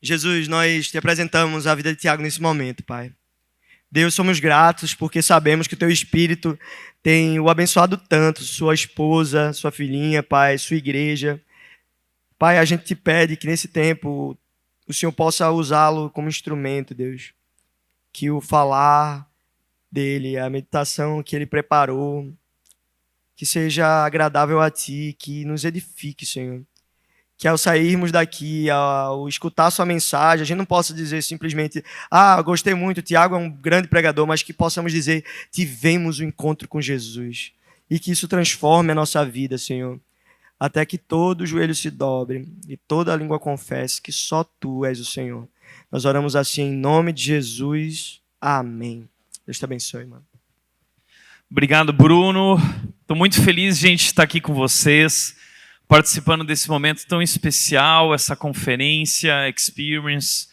Jesus, nós te apresentamos a vida de Tiago nesse momento, Pai. Deus, somos gratos porque sabemos que o Teu Espírito tem o abençoado tanto, sua esposa, sua filhinha, Pai, sua igreja. Pai, a gente te pede que nesse tempo o Senhor possa usá-lo como instrumento, Deus. Que o falar dele, a meditação que ele preparou, que seja agradável a Ti, que nos edifique, Senhor. Que ao sairmos daqui, ao escutar sua mensagem, a gente não possa dizer simplesmente, gostei muito, o Tiago é um grande pregador, mas que possamos dizer, tivemos um encontro com Jesus. E que isso transforme a nossa vida, Senhor. Até que todo joelho se dobre e toda língua confesse que só Tu és o Senhor. Nós oramos assim em nome de Jesus. Amém. Deus te abençoe, mano. Obrigado, Bruno. Estou muito feliz, gente, de estar aqui com vocês, participando desse momento tão especial, essa conferência, Experience.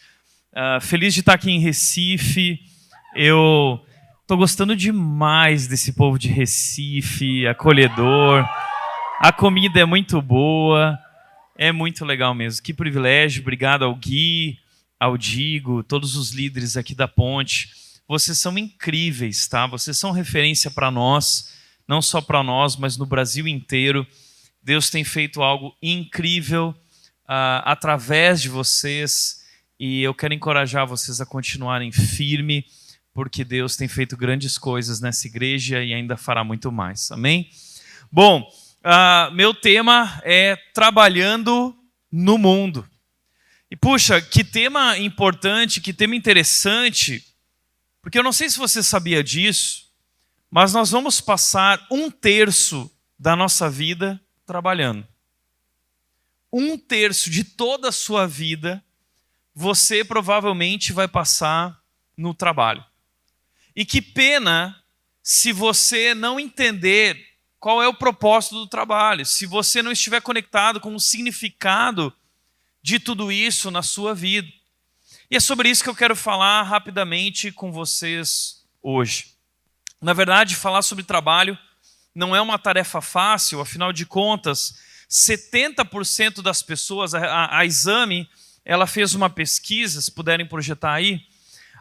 Feliz de estar aqui em Recife. Eu estou gostando demais desse povo de Recife, acolhedor. A comida é muito boa, é muito legal mesmo. Que privilégio. Obrigado ao Gui, ao Digo, todos os líderes aqui da Ponte. Vocês são incríveis, tá? Vocês são referência para nós, não só para nós, mas no Brasil inteiro. Deus tem feito algo incrível através de vocês e eu quero encorajar vocês a continuarem firme, porque Deus tem feito grandes coisas nessa igreja e ainda fará muito mais. Amém? Bom, meu tema é trabalhando no mundo. E puxa, que tema importante, que tema interessante, porque eu não sei se você sabia disso, mas nós vamos passar 1/3 da nossa vida trabalhando. 1/3 de toda a sua vida, você provavelmente vai passar no trabalho. E que pena se você não entender qual é o propósito do trabalho, se você não estiver conectado com o significado de tudo isso na sua vida. E é sobre isso que eu quero falar rapidamente com vocês hoje. Na verdade, falar sobre trabalho não é uma tarefa fácil, afinal de contas, 70% das pessoas, a Exame, ela fez uma pesquisa, se puderem projetar aí,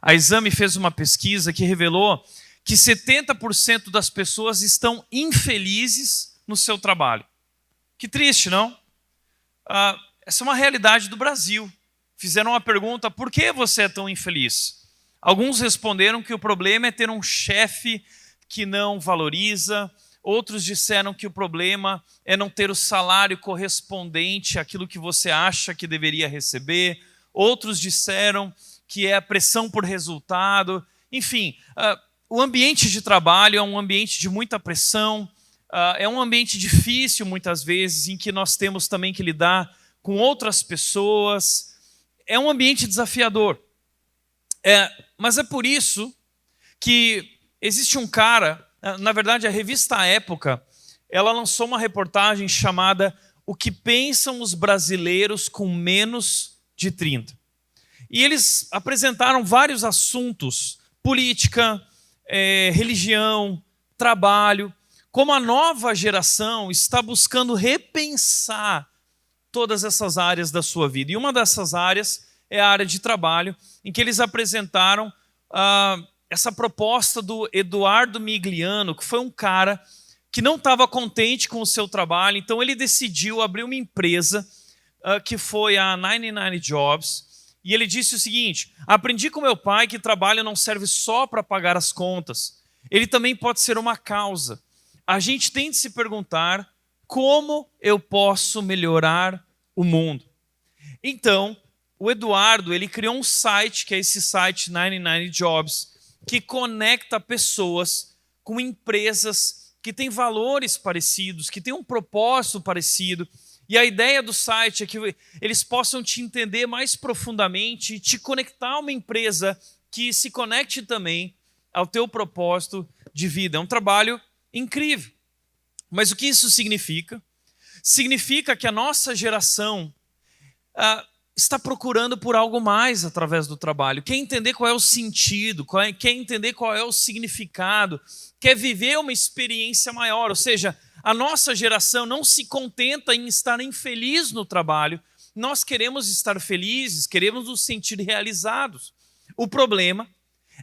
a Exame fez uma pesquisa que revelou que 70% das pessoas estão infelizes no seu trabalho. Que triste, não? Essa é uma realidade do Brasil. Fizeram uma pergunta, por que você é tão infeliz? Alguns responderam que o problema é ter um chefe que não valoriza. Outros disseram que o problema é não ter o salário correspondente àquilo que você acha que deveria receber. Outros disseram que é a pressão por resultado. Enfim, o ambiente de trabalho é um ambiente de muita pressão, é um ambiente difícil muitas vezes, em que nós temos também que lidar com outras pessoas. É um ambiente desafiador. Mas é por isso que existe um cara. Na verdade, a revista Época, ela lançou uma reportagem chamada O que pensam os brasileiros com menos de 30. E eles apresentaram vários assuntos, política, religião, trabalho, como a nova geração está buscando repensar todas essas áreas da sua vida. E uma dessas áreas é a área de trabalho, em que eles apresentaram essa proposta do Eduardo Migliano, que foi um cara que não estava contente com o seu trabalho, então ele decidiu abrir uma empresa que foi a 99 Jobs, e ele disse o seguinte: aprendi com meu pai que trabalho não serve só para pagar as contas, ele também pode ser uma causa. A gente tem de se perguntar como eu posso melhorar o mundo. Então, o Eduardo, ele criou um site, que é esse site 99 Jobs, que conecta pessoas com empresas que têm valores parecidos, que têm um propósito parecido. E a ideia do site é que eles possam te entender mais profundamente e te conectar a uma empresa que se conecte também ao teu propósito de vida. É um trabalho incrível. Mas o que isso significa? Significa que a nossa geração está procurando por algo mais através do trabalho. Quer entender qual é o sentido, quer entender qual é o significado, quer viver uma experiência maior. Ou seja, A nossa geração não se contenta em estar infeliz no trabalho. Nós queremos estar felizes, queremos nos sentir realizados. O problema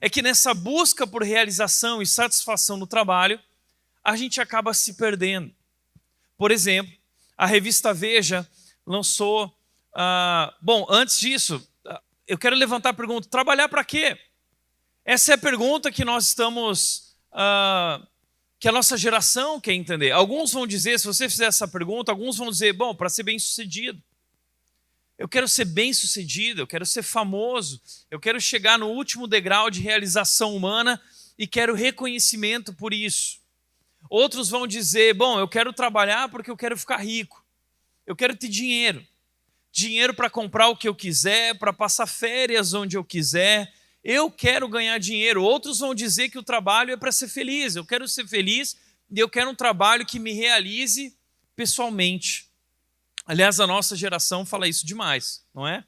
é que nessa busca por realização e satisfação no trabalho, a gente acaba se perdendo. Por exemplo, a revista Veja lançou... antes disso, eu quero levantar a pergunta: trabalhar para quê? Essa é a pergunta que nós estamos... que a nossa geração quer entender. Alguns vão dizer, se você fizer essa pergunta, alguns vão dizer, bom, para ser bem-sucedido. Eu quero ser bem-sucedido, eu quero ser famoso, eu quero chegar no último degrau de realização humana e quero reconhecimento por isso. Outros vão dizer, bom, eu quero trabalhar porque eu quero ficar rico. Eu quero ter dinheiro. Dinheiro para comprar o que eu quiser, para passar férias onde eu quiser. Eu quero ganhar dinheiro. Outros vão dizer que o trabalho é para ser feliz. Eu quero ser feliz e eu quero um trabalho que me realize pessoalmente. Aliás, a nossa geração fala isso demais, não é?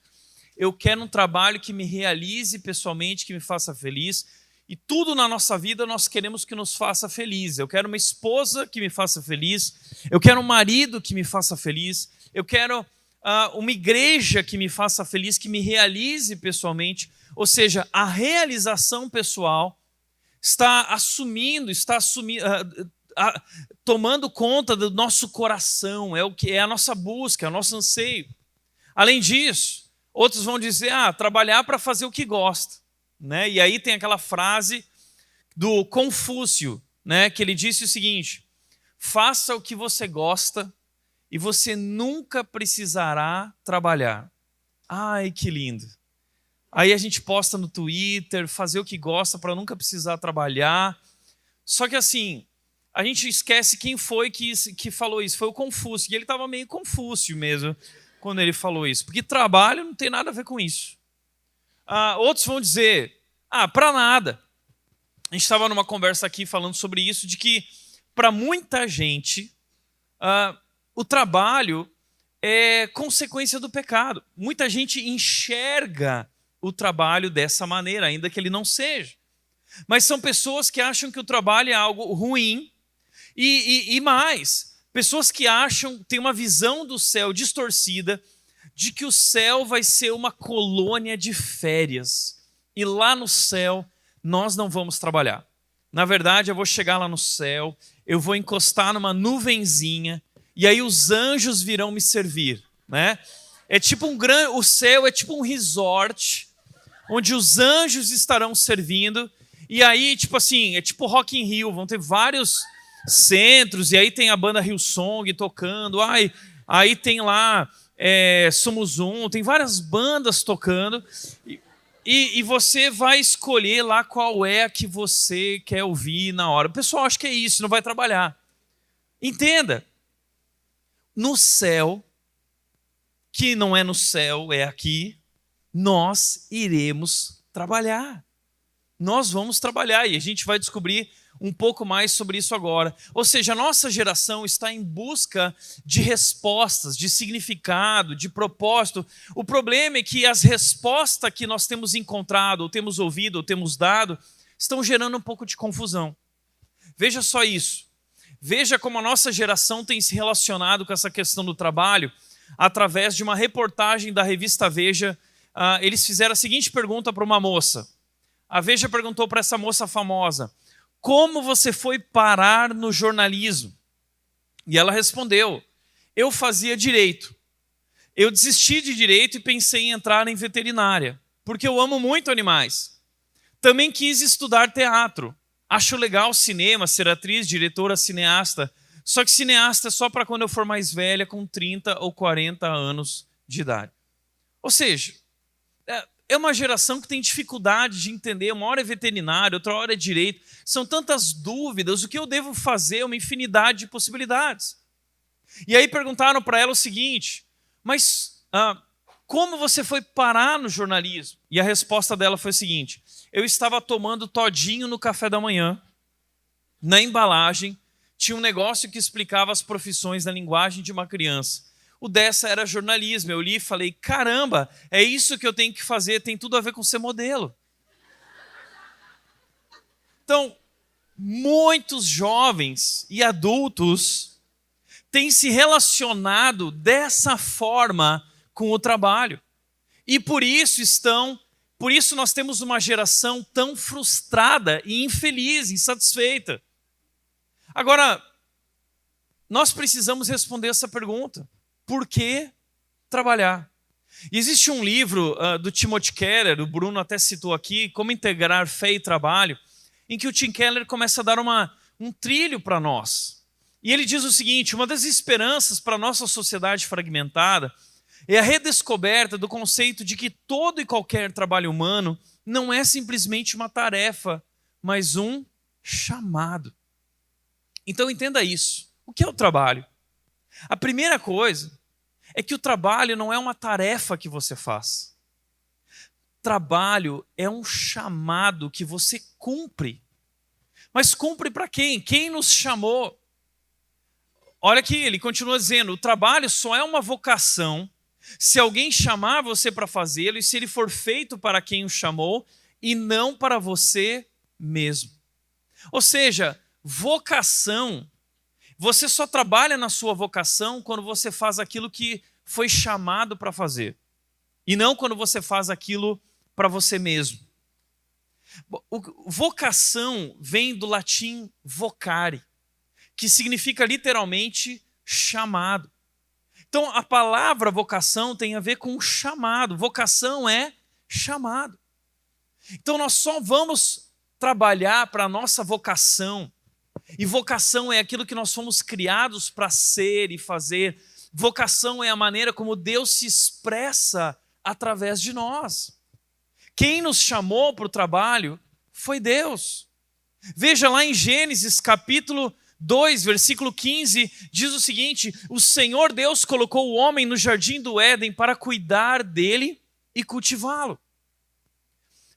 Eu quero um trabalho que me realize pessoalmente, que me faça feliz. E tudo na nossa vida nós queremos que nos faça feliz. Eu quero uma esposa que me faça feliz. Eu quero um marido que me faça feliz. Eu quero uma igreja que me faça feliz, que me realize pessoalmente. Ou seja, a realização pessoal está tomando conta do nosso coração, é o que é a nossa busca, é o nosso anseio. Além disso, outros vão dizer, trabalhar para fazer o que gosta, né? E aí tem aquela frase do Confúcio, né? Que ele disse o seguinte: faça o que você gosta e você nunca precisará trabalhar. Ai, que lindo! Aí a gente posta no Twitter, fazer o que gosta para nunca precisar trabalhar. Só que assim, a gente esquece quem foi que falou isso. Foi o Confúcio. E ele estava meio Confúcio mesmo quando ele falou isso. Porque trabalho não tem nada a ver com isso. Outros vão dizer, para nada. A gente estava numa conversa aqui falando sobre isso, de que para muita gente o trabalho é consequência do pecado. Muita gente enxerga o trabalho dessa maneira, ainda que ele não seja. Mas são pessoas que acham que o trabalho é algo ruim e mais, pessoas que têm uma visão do céu distorcida de que o céu vai ser uma colônia de férias e lá no céu nós não vamos trabalhar. Na verdade, eu vou chegar lá no céu, eu vou encostar numa nuvenzinha e aí os anjos virão me servir, né? O céu é tipo um resort onde os anjos estarão servindo. E aí, tipo assim, é tipo Rock in Rio, vão ter vários centros, e aí tem a banda Hillsong tocando, aí tem lá Sumuzum, tem várias bandas tocando, e você vai escolher lá qual é a que você quer ouvir na hora. O pessoal acha que é isso, não vai trabalhar. Entenda, no céu, que não é no céu, é aqui, nós iremos trabalhar. Nós vamos trabalhar e a gente vai descobrir um pouco mais sobre isso agora. Ou seja, a nossa geração está em busca de respostas, de significado, de propósito. O problema é que as respostas que nós temos encontrado, ou temos ouvido, ou temos dado, estão gerando um pouco de confusão. Veja só isso. Veja como a nossa geração tem se relacionado com essa questão do trabalho através de uma reportagem da revista Veja. Eles fizeram a seguinte pergunta para uma moça. A Veja perguntou para essa moça famosa: como você foi parar no jornalismo? E ela respondeu: eu fazia direito. Eu desisti de direito e pensei em entrar em veterinária, porque eu amo muito animais. Também quis estudar teatro. Acho legal cinema, ser atriz, diretora, cineasta. Só que cineasta é só para quando eu for mais velha, com 30 ou 40 anos de idade. Ou seja, é uma geração que tem dificuldade de entender. Uma hora é veterinário, outra hora é direito. São tantas dúvidas. O que eu devo fazer? Uma infinidade de possibilidades. E aí perguntaram para ela o seguinte: mas como você foi parar no jornalismo? E a resposta dela foi a seguinte: eu estava tomando todinho no café da manhã. Na embalagem tinha um negócio que explicava as profissões na linguagem de uma criança. O dessa era jornalismo. Eu li e falei: caramba, é isso que eu tenho que fazer, tem tudo a ver com ser modelo. Então, muitos jovens e adultos tem se relacionado dessa forma com o trabalho. E por isso nós temos uma geração tão frustrada e infeliz, insatisfeita. Agora, nós precisamos responder essa pergunta: por que trabalhar? E existe um livro do Timothy Keller, o Bruno até citou aqui, Como Integrar Fé e Trabalho, em que o Tim Keller começa a dar um trilho para nós. E ele diz o seguinte: uma das esperanças para a nossa sociedade fragmentada é a redescoberta do conceito de que todo e qualquer trabalho humano não é simplesmente uma tarefa, mas um chamado. Então entenda isso. O que é o trabalho? A primeira coisa é que o trabalho não é uma tarefa que você faz. Trabalho é um chamado que você cumpre. Mas cumpre para quem? Quem nos chamou? Olha aqui, ele continua dizendo: o trabalho só é uma vocação se alguém chamar você para fazê-lo e se ele for feito para quem o chamou e não para você mesmo. Ou seja, vocação, você só trabalha na sua vocação quando você faz aquilo que foi chamado para fazer e não quando você faz aquilo para você mesmo. Vocação vem do latim vocare, que significa literalmente chamado. Então, a palavra vocação tem a ver com chamado. Vocação é chamado. Então, nós só vamos trabalhar para a nossa vocação. E vocação é aquilo que nós fomos criados para ser e fazer. Vocação é a maneira como Deus se expressa através de nós. Quem nos chamou para o trabalho foi Deus. Veja lá em Gênesis capítulo 2, versículo 15, diz o seguinte: o Senhor Deus colocou o homem no jardim do Éden para cuidar dele e cultivá-lo.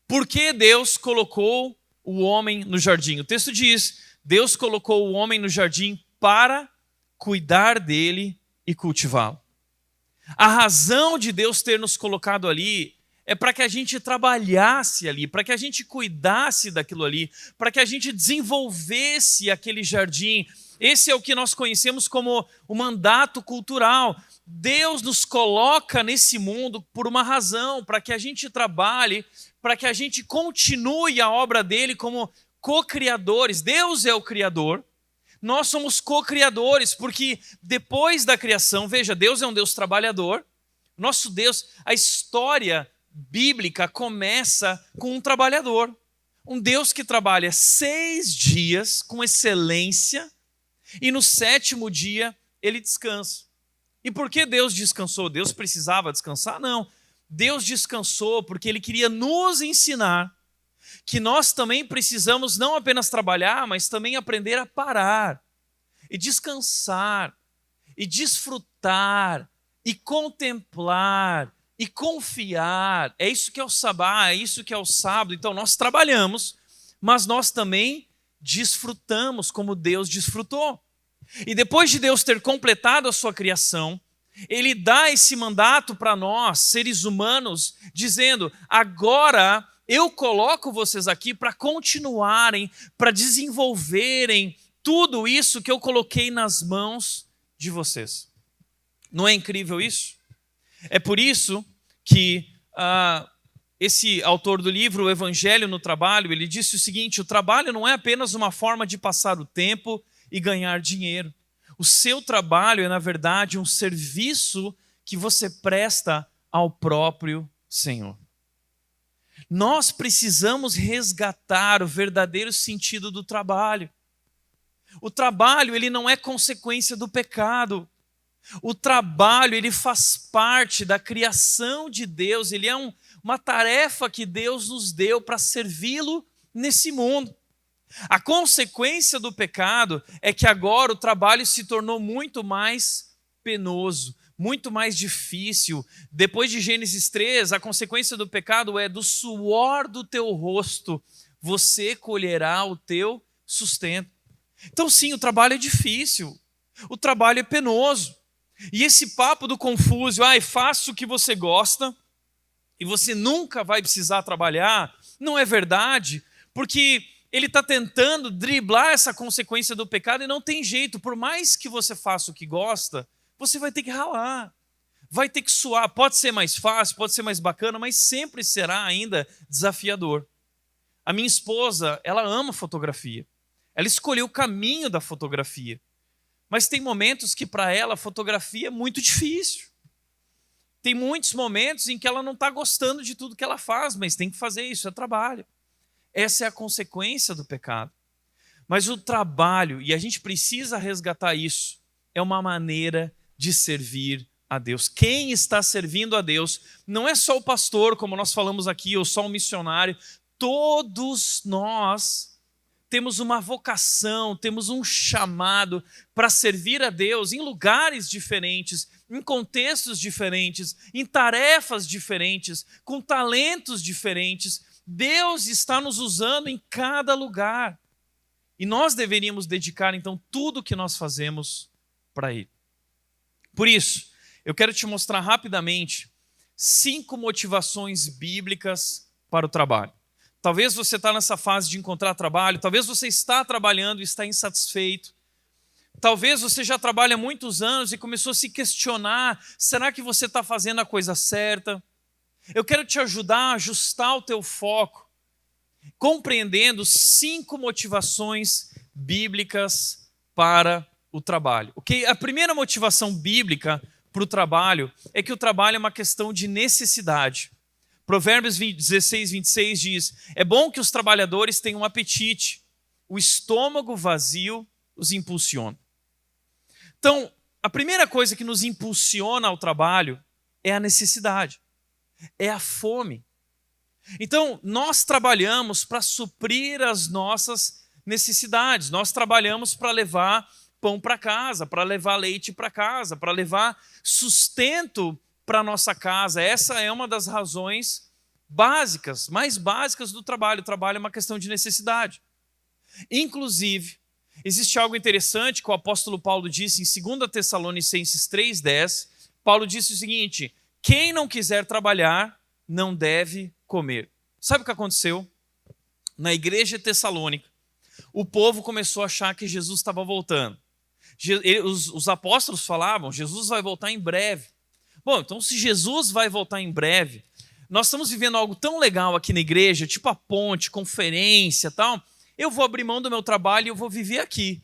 Por que Deus colocou o homem no jardim? O texto diz: Deus colocou o homem no jardim para cuidar dele e cultivá-lo. A razão de Deus ter nos colocado ali é para que a gente trabalhasse ali, para que a gente cuidasse daquilo ali, para que a gente desenvolvesse aquele jardim. Esse é o que nós conhecemos como o mandato cultural. Deus nos coloca nesse mundo por uma razão, para que a gente trabalhe, para que a gente continue a obra dele como co-criadores. Deus é o criador, nós somos co-criadores, porque depois da criação, veja, Deus é um Deus trabalhador. Nosso Deus, a história bíblica começa com um trabalhador, um Deus que trabalha 6 dias com excelência e no 7º dia ele descansa. E por que Deus descansou? Deus precisava descansar? Não. Deus descansou porque ele queria nos ensinar que nós também precisamos não apenas trabalhar, mas também aprender a parar e descansar e desfrutar e contemplar e confiar. É isso que é o sabá, é isso que é o sábado. Então nós trabalhamos, mas nós também desfrutamos como Deus desfrutou. E depois de Deus ter completado a sua criação, ele dá esse mandato para nós, seres humanos, dizendo: agora eu coloco vocês aqui para continuarem, para desenvolverem tudo isso que eu coloquei nas mãos de vocês. Não é incrível isso? É por isso que esse autor do livro, O Evangelho no Trabalho, ele disse o seguinte: o trabalho não é apenas uma forma de passar o tempo e ganhar dinheiro. O seu trabalho é, na verdade, um serviço que você presta ao próprio Senhor. Nós precisamos resgatar o verdadeiro sentido do trabalho. O trabalho, ele não é consequência do pecado. O trabalho, ele faz parte da criação de Deus, ele é uma tarefa que Deus nos deu para servi-lo nesse mundo. A consequência do pecado é que agora o trabalho se tornou muito mais penoso, muito mais difícil. Depois de Gênesis 3, a consequência do pecado é: do suor do teu rosto você colherá o teu sustento. Então sim, o trabalho é difícil, o trabalho é penoso. E esse papo do Confúcio, faça o que você gosta e você nunca vai precisar trabalhar, não é verdade, porque ele está tentando driblar essa consequência do pecado e não tem jeito. Por mais que você faça o que gosta, você vai ter que ralar, vai ter que suar. Pode ser mais fácil, pode ser mais bacana, mas sempre será ainda desafiador. A minha esposa, ela ama fotografia. Ela escolheu o caminho da fotografia. Mas tem momentos que para ela a fotografia é muito difícil. Tem muitos momentos em que ela não está gostando de tudo que ela faz, mas tem que fazer isso, é trabalho. Essa é a consequência do pecado. Mas o trabalho, e a gente precisa resgatar isso, é uma maneira de servir a Deus. Quem está servindo a Deus não é só o pastor, como nós falamos aqui, ou só o missionário. Todos nós temos uma vocação, temos um chamado para servir a Deus em lugares diferentes, em contextos diferentes, em tarefas diferentes, com talentos diferentes. Deus está nos usando em cada lugar. E nós deveríamos dedicar, então, tudo o que nós fazemos para Ele. Por isso, eu quero te mostrar rapidamente 5 motivações bíblicas para o trabalho. Talvez você está nessa fase de encontrar trabalho, talvez você está trabalhando e está insatisfeito. Talvez você já trabalha há muitos anos e começou a se questionar, será que você está fazendo a coisa certa? Eu quero te ajudar a ajustar o teu foco, compreendendo 5 motivações bíblicas para o trabalho. Okay? A primeira motivação bíblica para o trabalho é que o trabalho é uma questão de necessidade. Provérbios 16, 26 diz, é bom que os trabalhadores tenham um apetite, o estômago vazio os impulsiona. Então, a primeira coisa que nos impulsiona ao trabalho é a necessidade, é a fome. Então, nós trabalhamos para suprir as nossas necessidades, nós trabalhamos para levar pão para casa, para levar leite para casa, para levar sustento para a nossa casa. Essa é uma das razões básicas, mais básicas do trabalho. O trabalho é uma questão de necessidade. Inclusive, existe algo interessante que o apóstolo Paulo disse em 2 Tessalonicenses 3,10. Paulo disse o seguinte, quem não quiser trabalhar, não deve comer. Sabe o que aconteceu? Na igreja de Tessalônica, o povo começou a achar que Jesus estava voltando. Os apóstolos falavam, Jesus vai voltar em breve. Bom, então se Jesus vai voltar em breve, nós estamos vivendo algo tão legal aqui na igreja, tipo a ponte, conferência e tal, eu vou abrir mão do meu trabalho e eu vou viver aqui,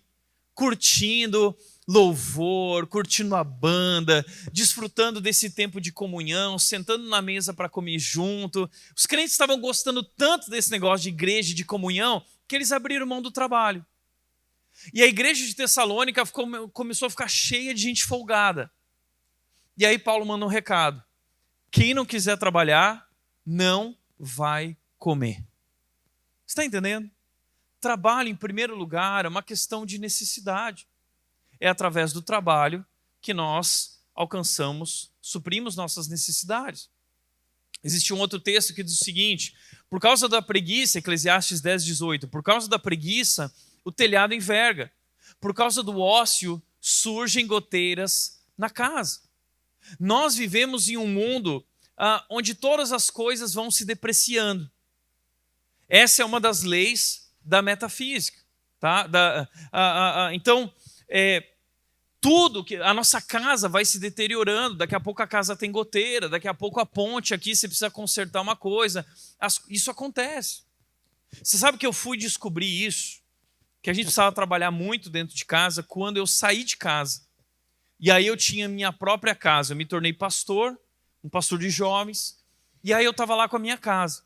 curtindo louvor, curtindo a banda, desfrutando desse tempo de comunhão, sentando na mesa para comer junto. Os crentes estavam gostando tanto desse negócio de igreja, de comunhão, que eles abriram mão do trabalho. E a igreja de Tessalônica começou a ficar cheia de gente folgada. E aí Paulo manda um recado. Quem não quiser trabalhar, não vai comer. Você está entendendo? Trabalho, em primeiro lugar, é uma questão de necessidade. É através do trabalho que nós alcançamos, suprimos nossas necessidades. Existe um outro texto que diz o seguinte, por causa da preguiça, Eclesiastes 10:18, por causa da preguiça, o telhado enverga. Por causa do ócio, surgem goteiras na casa. Nós vivemos em um mundo onde todas as coisas vão se depreciando. Essa é uma das leis da metafísica. Tá? Então, tudo, a nossa casa vai se deteriorando. Daqui a pouco a casa tem goteira, daqui a pouco a ponte aqui, você precisa consertar uma coisa. Isso acontece. Você sabe que eu fui descobrir isso? Que a gente precisava trabalhar muito dentro de casa quando eu saí de casa. E aí eu tinha minha própria casa. Eu me tornei pastor, um pastor de jovens. E aí eu estava lá com a minha casa.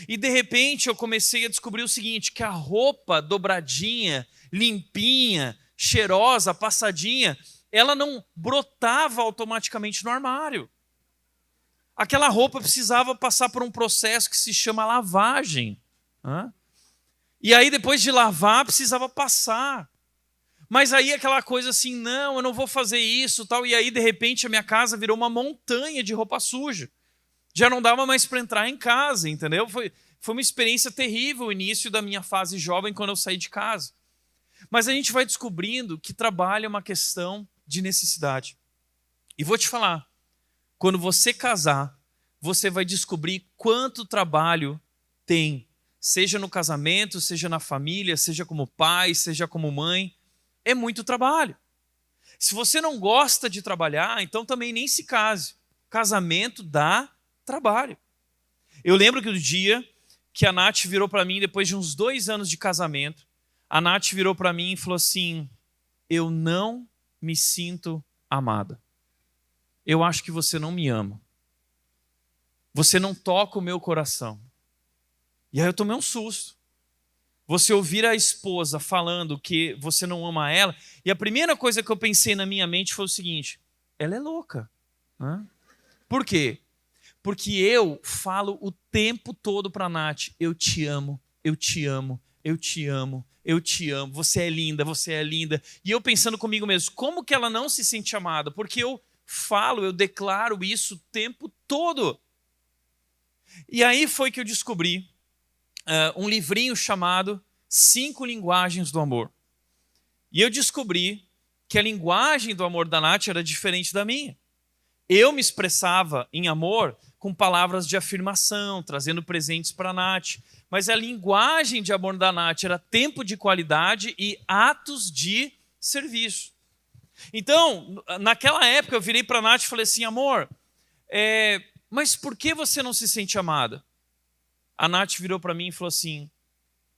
E de repente eu comecei a descobrir o seguinte, que a roupa dobradinha, limpinha, cheirosa, passadinha, ela não brotava automaticamente no armário. Aquela roupa precisava passar por um processo que se chama lavagem. E aí depois de lavar, precisava passar. Mas aí aquela coisa assim, não, eu não vou fazer isso, tal. E aí de repente a minha casa virou uma montanha de roupa suja. Já não dava mais para entrar em casa, entendeu? Foi uma experiência terrível o início da minha fase jovem quando eu saí de casa. Mas a gente vai descobrindo que trabalho é uma questão de necessidade. E vou te falar, quando você casar, você vai descobrir quanto trabalho tem seja no casamento, seja na família, seja como pai, seja como mãe, é muito trabalho. Se você não gosta de trabalhar, então também nem se case. Casamento dá trabalho. Eu lembro que o dia que a Nath virou para mim, depois de uns 2 anos de casamento, a Nath virou para mim e falou assim: eu não me sinto amada. Eu acho que você não me ama. Você não toca o meu coração. E aí eu tomei um susto. Você ouvir a esposa falando que você não ama ela, e a primeira coisa que eu pensei na minha mente foi o seguinte: ela é louca. Por quê? Porque eu falo o tempo todo para a Nath: eu te amo, eu te amo, eu te amo, eu te amo, você é linda, você é linda. E eu pensando comigo mesmo, como que ela não se sente amada? Porque eu falo, eu declaro isso o tempo todo. E aí foi que eu descobri um livrinho chamado 5 Linguagens do Amor. E eu descobri que a linguagem do amor da Nath era diferente da minha. Eu me expressava em amor com palavras de afirmação, trazendo presentes para a Nath. Mas a linguagem de amor da Nath era tempo de qualidade e atos de serviço. Então, naquela época, eu virei para a Nath e falei assim: amor, mas por que você não se sente amada? A Nath virou para mim e falou assim: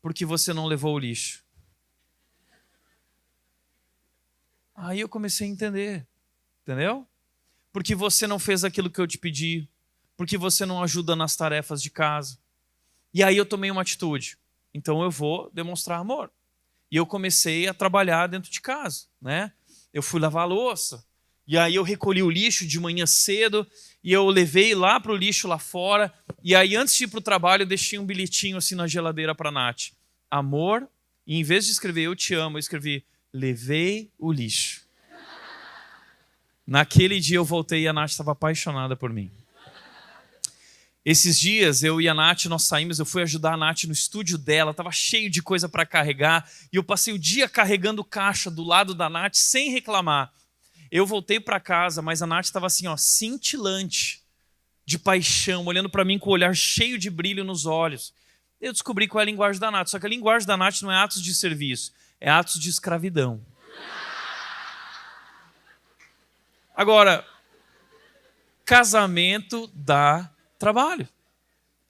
porque você não levou o lixo. Aí eu comecei a entender, entendeu? Porque você não fez aquilo que eu te pedi, porque você não ajuda nas tarefas de casa. E aí eu tomei uma atitude. Então eu vou demonstrar amor. E eu comecei a trabalhar dentro de casa, né? Eu fui lavar a louça. E aí eu recolhi o lixo de manhã cedo e eu levei lá para o lixo lá fora. E aí antes de ir para o trabalho eu deixei um bilhetinho assim na geladeira para a Nath: amor, e em vez de escrever eu te amo, eu escrevi: levei o lixo. Naquele dia eu voltei e a Nath estava apaixonada por mim. Esses dias eu e a Nath, nós saímos, eu fui ajudar a Nath no estúdio dela, estava cheio de coisa para carregar, e eu passei o dia carregando caixa do lado da Nath sem reclamar. Eu voltei para casa, mas a Nath estava assim, ó, cintilante de paixão, olhando para mim com o olhar cheio de brilho nos olhos. Eu descobri qual é a linguagem da Nath, só que a linguagem da Nath não é atos de serviço, é atos de escravidão. Agora, casamento dá trabalho.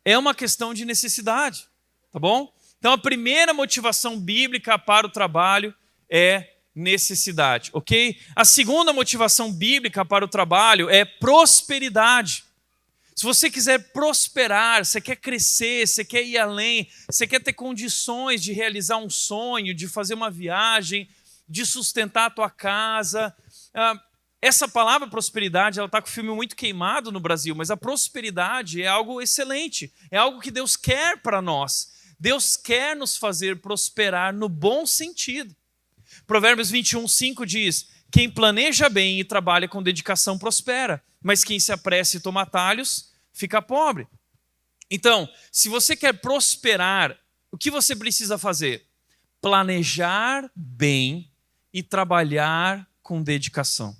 É uma questão de necessidade, tá bom? Então a primeira motivação bíblica para o trabalho é necessidade, ok? A segunda motivação bíblica para o trabalho é prosperidade. Se você quiser prosperar, você quer crescer, você quer ir além, você quer ter condições de realizar um sonho, de fazer uma viagem, de sustentar a tua casa. Essa palavra prosperidade, ela está com o filme muito queimado no Brasil, mas a prosperidade é algo excelente, é algo que Deus quer para nós. Deus quer nos fazer prosperar no bom sentido. Provérbios 21:5 diz: quem planeja bem e trabalha com dedicação prospera, mas quem se apressa e toma atalhos fica pobre. Então, se você quer prosperar, o que você precisa fazer? Planejar bem e trabalhar com dedicação.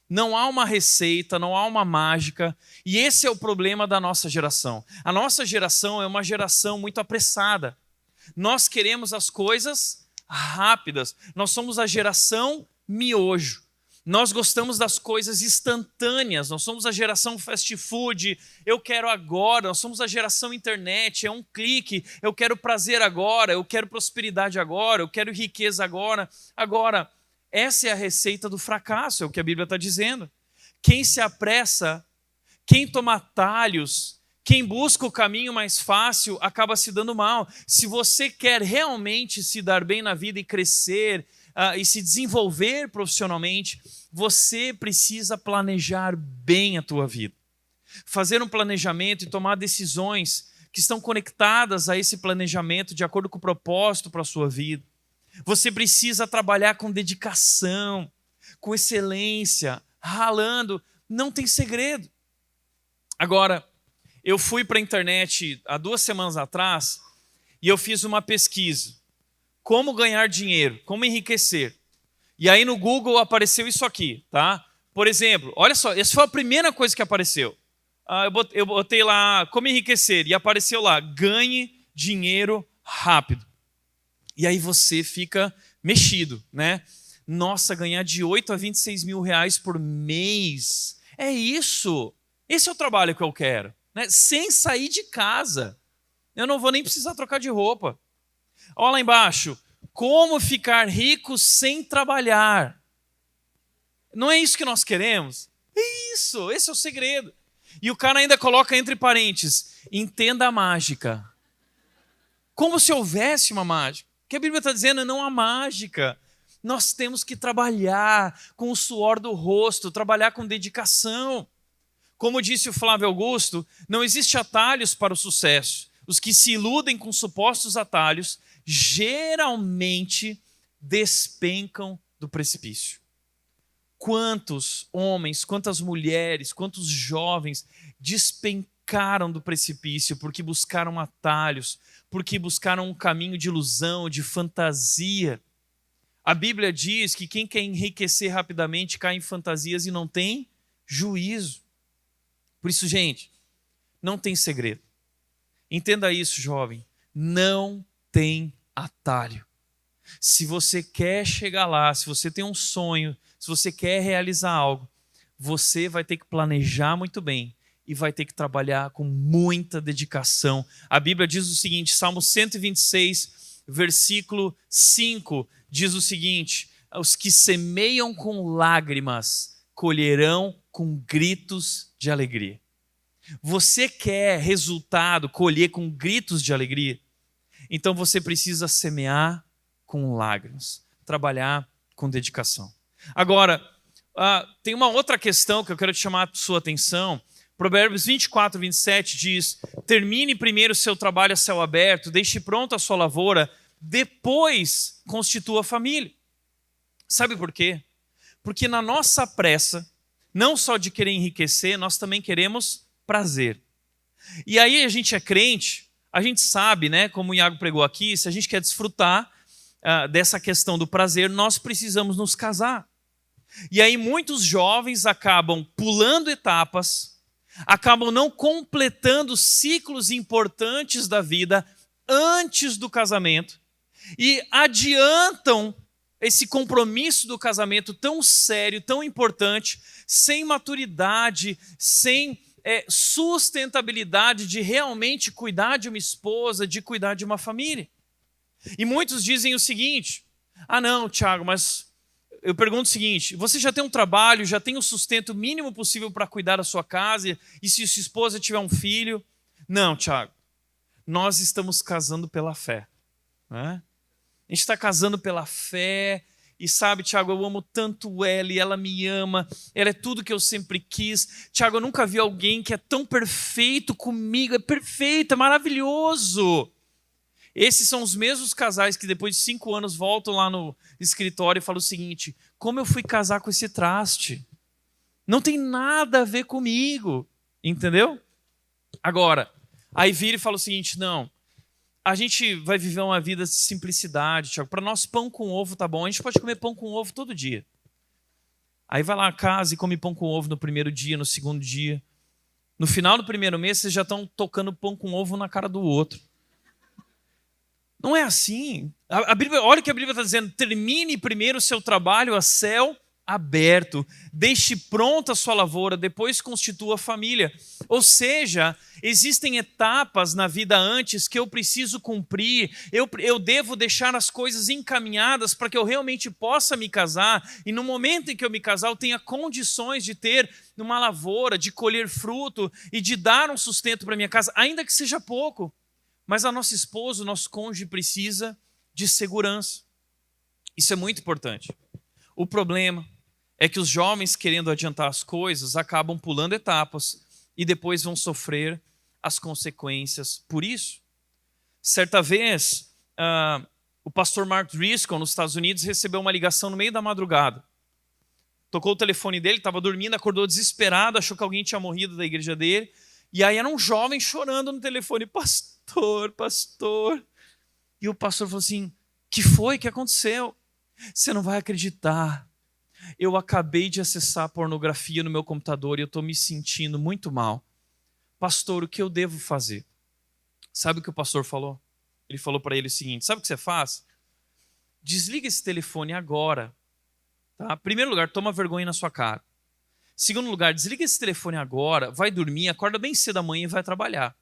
Não há uma receita, não há uma mágica, e esse é o problema da nossa geração. A nossa geração é uma geração muito apressada. Nós queremos as coisas rápidas. Nós somos a geração miojo. Nós gostamos das coisas instantâneas. Nós somos a geração fast food. Eu quero agora. Nós somos a geração internet. É um clique. Eu quero prazer agora. Eu quero prosperidade agora. Eu quero riqueza agora. Agora, essa é a receita do fracasso, é o que a Bíblia está dizendo. Quem se apressa, quem toma atalhos, quem busca o caminho mais fácil, acaba se dando mal. Se você quer realmente se dar bem na vida e crescer e se desenvolver profissionalmente, você precisa planejar bem a tua vida. Fazer um planejamento e tomar decisões que estão conectadas a esse planejamento de acordo com o propósito para a sua vida. Você precisa trabalhar com dedicação, com excelência, ralando, não tem segredo. Agora, eu fui para a internet há 2 semanas atrás e eu fiz uma pesquisa. Como ganhar dinheiro, como enriquecer. E aí no Google apareceu isso aqui, tá? Por exemplo, olha só, essa foi a primeira coisa que apareceu. Eu botei lá, como enriquecer, e apareceu lá, ganhe dinheiro rápido. E aí você fica mexido, né? Nossa, ganhar de 8 a 26 mil reais por mês. É isso. Esse é o trabalho que eu quero, né? Sem sair de casa. Eu não vou nem precisar trocar de roupa. Olha lá embaixo. Como ficar rico sem trabalhar. Não é isso que nós queremos? É isso, esse é o segredo. E o cara ainda coloca entre parênteses, entenda a mágica. Como se houvesse uma mágica. O que a Bíblia está dizendo é não há mágica. Nós temos que trabalhar com o suor do rosto, trabalhar com dedicação. Como disse o Flávio Augusto, não existe atalhos para o sucesso. Os que se iludem com supostos atalhos geralmente despencam do precipício. Quantos homens, quantas mulheres, quantos jovens despencaram do precipício porque buscaram atalhos, porque buscaram um caminho de ilusão, de fantasia. A Bíblia diz que quem quer enriquecer rapidamente cai em fantasias e não tem juízo. Por isso, gente, não tem segredo. Entenda isso, jovem. Não tem atalho. Se você quer chegar lá, se você tem um sonho, se você quer realizar algo, você vai ter que planejar muito bem e vai ter que trabalhar com muita dedicação. A Bíblia diz o seguinte, Salmo 126, versículo 5, diz o seguinte, os que semeiam com lágrimas colherão com gritos de alegria. Você quer resultado, colher com gritos de alegria? Então você precisa semear com lágrimas, trabalhar com dedicação. Agora, tem uma outra questão que eu quero te chamar a sua atenção. Provérbios 24, 27 diz, termine primeiro o seu trabalho a céu aberto, deixe pronta a sua lavoura, depois constitua a família. Sabe por quê? Porque na nossa pressa, não só de querer enriquecer, nós também queremos prazer. E aí a gente é crente, a gente sabe, né, como o Iago pregou aqui, se a gente quer desfrutar dessa questão do prazer, nós precisamos nos casar. E aí muitos jovens acabam pulando etapas, acabam não completando ciclos importantes da vida antes do casamento e adiantam esse compromisso do casamento tão sério, tão importante, sem maturidade, sem sustentabilidade de realmente cuidar de uma esposa, de cuidar de uma família. E muitos dizem o seguinte, não, Tiago, mas eu pergunto o seguinte, você já tem um trabalho, já tem o sustento mínimo possível para cuidar da sua casa, e se sua esposa tiver um filho? Não, Tiago, nós estamos casando pela fé. Né? A gente está casando pela fé, e sabe, Tiago, eu amo tanto ela, e ela me ama, ela é tudo que eu sempre quis. Tiago, eu nunca vi alguém que é tão perfeito comigo, é perfeito, é maravilhoso. Esses são os mesmos casais que depois de 5 anos voltam lá no escritório e falam o seguinte, como eu fui casar com esse traste? Não tem nada a ver comigo, entendeu? Agora, aí vira e fala o seguinte, não, a gente vai viver uma vida de simplicidade, Tiago. Para nós, pão com ovo tá bom, a gente pode comer pão com ovo todo dia. Aí vai lá a casa e come pão com ovo no primeiro dia, no segundo dia. No final do primeiro mês, vocês já estão tocando pão com ovo na cara do outro. Não é assim. A Bíblia, olha o que a Bíblia está dizendo. Termine primeiro o seu trabalho a céu aberto. Deixe pronta a sua lavoura, depois constitua a família. Ou seja, existem etapas na vida antes que eu preciso cumprir. Eu devo deixar as coisas encaminhadas para que eu realmente possa me casar. E no momento em que eu me casar, eu tenha condições de ter uma lavoura, de colher fruto e de dar um sustento para minha casa, ainda que seja pouco. Mas a nossa esposa, o nosso cônjuge precisa de segurança. Isso é muito importante. O problema é que os jovens, querendo adiantar as coisas, acabam pulando etapas e depois vão sofrer as consequências por isso. Certa vez, o pastor Mark Driscoll, nos Estados Unidos, recebeu uma ligação no meio da madrugada. Tocou o telefone dele, estava dormindo, acordou desesperado, achou que alguém tinha morrido da igreja dele. E aí era um jovem chorando no telefone, pastor. E o pastor falou assim, que foi? O que aconteceu? Você não vai acreditar. Eu acabei de acessar pornografia no meu computador e eu estou me sentindo muito mal. Pastor, o que eu devo fazer? Sabe o que o pastor falou? ele falou para ele o seguinte: sabe o que você faz? Desliga esse telefone agora. Tá? Primeiro lugar, toma vergonha na sua cara. Segundo lugar, desliga esse telefone agora, vai dormir, acorda bem cedo da manhã e vai trabalhar.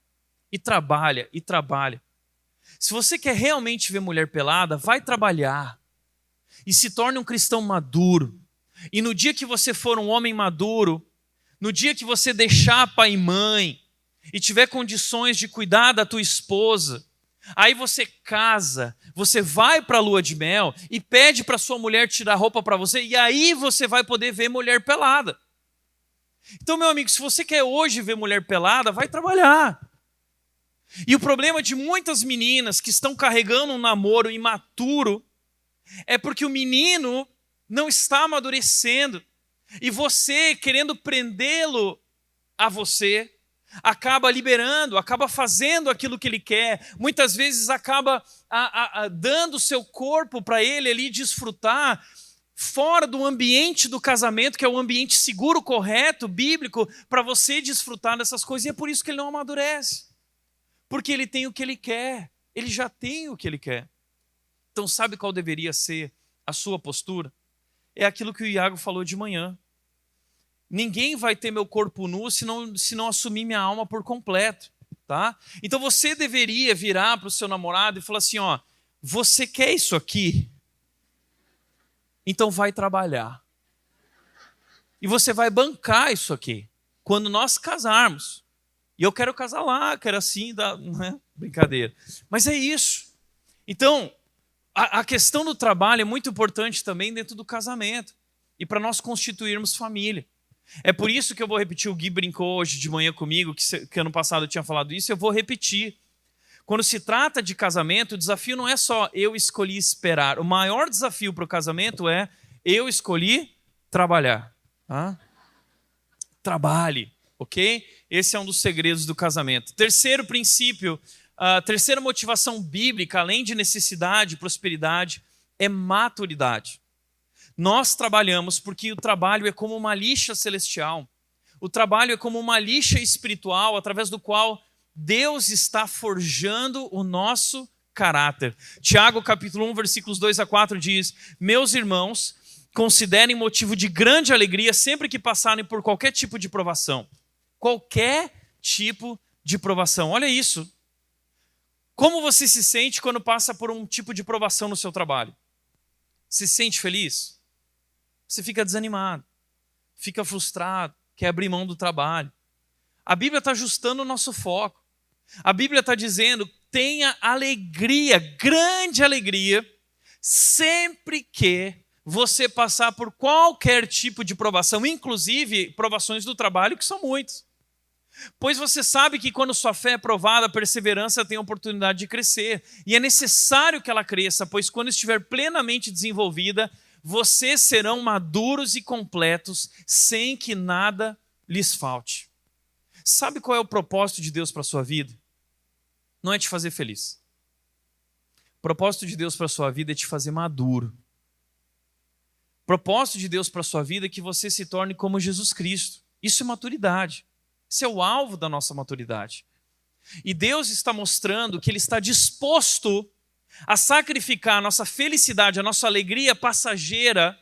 E trabalha, e trabalha. Se você quer realmente ver mulher pelada, vai trabalhar. E se torne um cristão maduro. E no dia que você for um homem maduro, no dia que você deixar pai e mãe e tiver condições de cuidar da tua esposa, aí você casa, você vai para a lua de mel e pede para sua mulher tirar roupa para você, e aí você vai poder ver mulher pelada. Então, meu amigo, se você quer hoje ver mulher pelada, vai trabalhar. E o problema de muitas meninas que estão carregando um namoro imaturo é porque o menino não está amadurecendo. E você, querendo prendê-lo a você, acaba liberando, acaba fazendo aquilo que ele quer. Muitas vezes acaba dando o seu corpo para ele ali desfrutar fora do ambiente do casamento, que é o ambiente seguro, correto, bíblico, para você desfrutar dessas coisas. E é por isso que ele não amadurece. Porque ele tem o que ele quer. Ele já tem o que ele quer. Então sabe qual deveria ser a sua postura? É aquilo que o Iago falou de manhã. Ninguém vai ter meu corpo nu se não assumir minha alma por completo. Tá? Então você deveria virar para o seu namorado e falar assim, ó, você quer isso aqui? Então vai trabalhar. E você vai bancar isso aqui. Quando nós casarmos. E eu quero casar lá, quero assim, não é brincadeira. Mas é isso. Então, a questão do trabalho é muito importante também dentro do casamento. E para nós constituirmos família. É por isso que eu vou repetir, o Gui brincou hoje de manhã comigo, que ano passado eu tinha falado isso, eu vou repetir. Quando se trata de casamento, o desafio não é só eu escolhi esperar. O maior desafio para o casamento é eu escolhi trabalhar. Tá? Trabalhe, ok? Esse é um dos segredos do casamento. Terceiro princípio, a terceira motivação bíblica, além de necessidade e prosperidade, é maturidade. Nós trabalhamos porque o trabalho é como uma lixa celestial. O trabalho é como uma lixa espiritual através do qual Deus está forjando o nosso caráter. Tiago, capítulo 1, versículos 2 a 4 diz: meus irmãos, considerem motivo de grande alegria sempre que passarem por qualquer tipo de provação. Qualquer tipo de provação. Olha isso. Como você se sente quando passa por um tipo de provação no seu trabalho? Se sente feliz? Você fica desanimado, fica frustrado, quer abrir mão do trabalho. A Bíblia está ajustando o nosso foco. A Bíblia está dizendo, tenha alegria, grande alegria, sempre que você passar por qualquer tipo de provação, inclusive provações do trabalho, que são muitas. Pois você sabe que quando sua fé é provada, a perseverança tem a oportunidade de crescer. E é necessário que ela cresça, pois quando estiver plenamente desenvolvida, vocês serão maduros e completos, sem que nada lhes falte. Sabe qual é o propósito de Deus para a sua vida? Não é te fazer feliz. O propósito de Deus para a sua vida é te fazer maduro. O propósito de Deus para a sua vida é que você se torne como Jesus Cristo. Isso é maturidade. Esse é o alvo da nossa maturidade. E Deus está mostrando que Ele está disposto a sacrificar a nossa felicidade, a nossa alegria passageira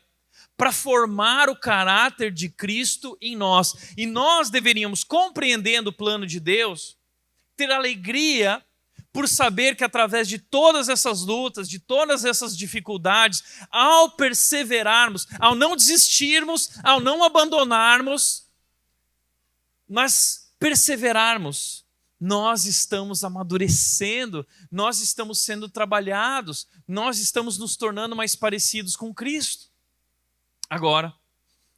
para formar o caráter de Cristo em nós. E nós deveríamos, compreendendo o plano de Deus, ter alegria por saber que através de todas essas lutas, de todas essas dificuldades, ao perseverarmos, ao não desistirmos, ao não abandonarmos, mas perseverarmos, nós estamos amadurecendo, nós estamos sendo trabalhados, nós estamos nos tornando mais parecidos com Cristo. Agora,